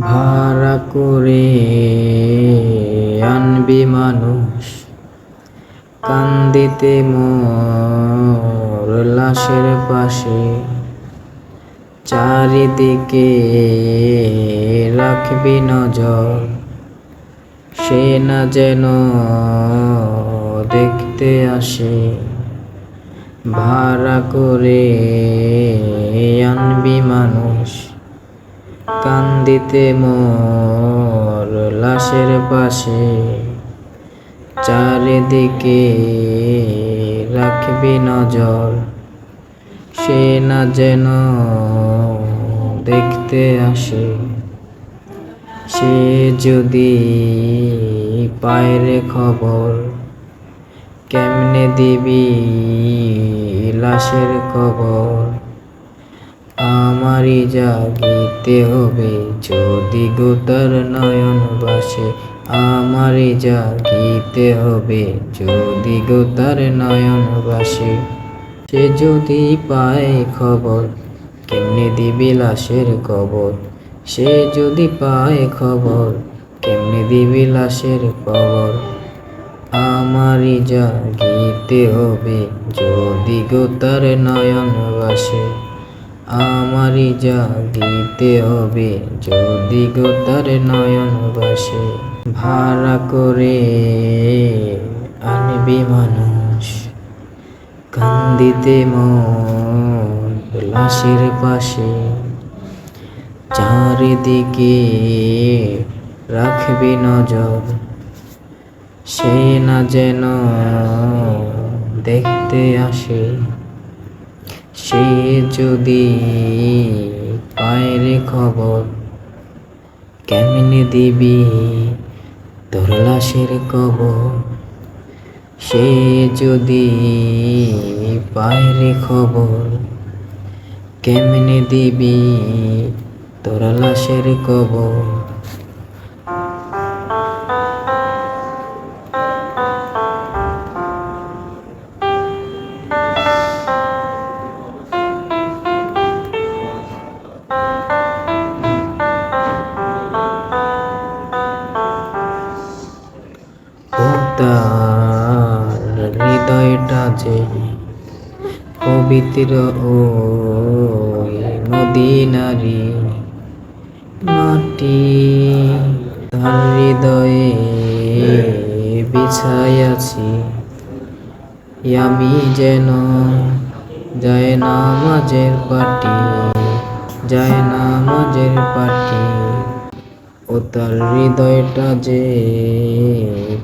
ভাড়া করে আনবি মানুষ, কান্দিতে মোর লাশের পাশে। চারিদিকে রাখবি নজর, সে না যেন দেখতে আসে। ভাড়া করে আনবি মানুষ, কান্দিতে মোর লাশের পাশে। চারিদিকে রাখবি নজর, সে না যেন দেখতে আসে। সে যদি পায় রে খবর, কেমনে দিবি লাশের কবর। আমারই জাগিতে হবে যদি গো তার নয়ন বাসে। আমারই জাগিতে হবে যদি গো তার নয়ন বাসে। সে যদি পায় খবর, কেমনে দিবি লাশের কবর। সে যদি পায় খবর, কেমনে দিবি লাশের কবর। আমারই জাগিতে হবে যদি গো তার নয়ন বাসে। আমারই জাগিতে হবে যদি গো তার নয়ন বাসে। ভাড়া করে আনবি মানুষ, কান্দিতে মোর লাশের পাশে। চারিদিকে রাখবি নজর, সে না যেন দেখতে আসে। সে যদি পায় রে খবর, কেমনে দিবি তোর লাশের কবর। সে যদি পায় রে খবর, কেমনে দিবি তোর লাশের কবর। ও তার হৃদয়টা যে পবিত্র ওই মদিনারি মাটি। তার হৃদয়ে বিছাইয়াছি আমি যেন জায়নামাজের পাটি, জায়নামাজের পাটি। ও তার হৃদয়টা যে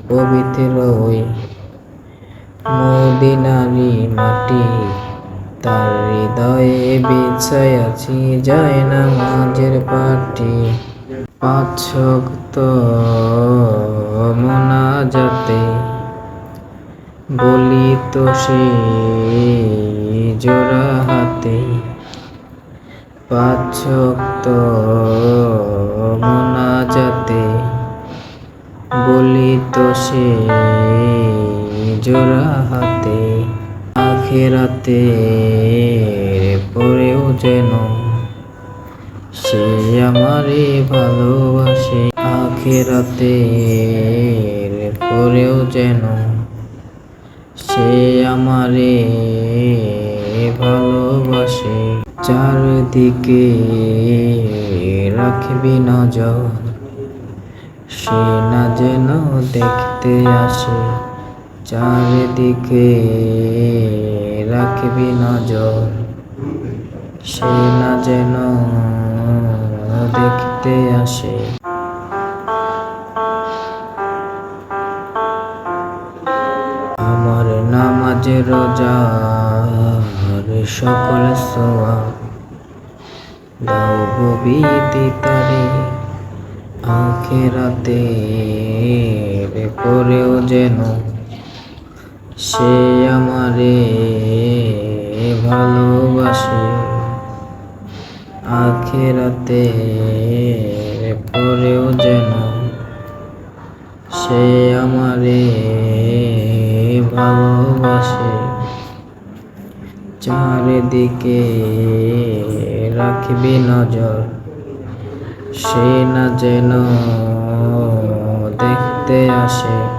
পবিত্র ওই মদিনারি মাটি। তার হৃদয়ে বিছাইয়াছি জায়নামাজের পাটি। পাঁচ ওয়াক্ত মোনাজাতে বলি তো সে জোড়া হাতে। পাঁচ ওয়াক্ত মোনাজাতে বলি তো সে জোড়া হাতে। আখিরাতে পরেও যেন সে আমারে ভালোবাসে। আখিরাতে পরেও যেন সে আমারে ভালোবাসে। চারদিকে রাখবি নজর, সে না যেন দেখতে আসে। চারিদিকে রাখবি নজর, সে না যেন দেখতে আসে। আমার নামাজ রোজার সকল সওয়াব দাও গো বিদিতারে। আখিরাতে পরেও যেন সে আমারে ভালোবাসে। আখিরাতে পরেও যেন সে আমারে ভালোবাসে। চারিদিকে রাখবি নজর, সে না যেন দেখতে আসে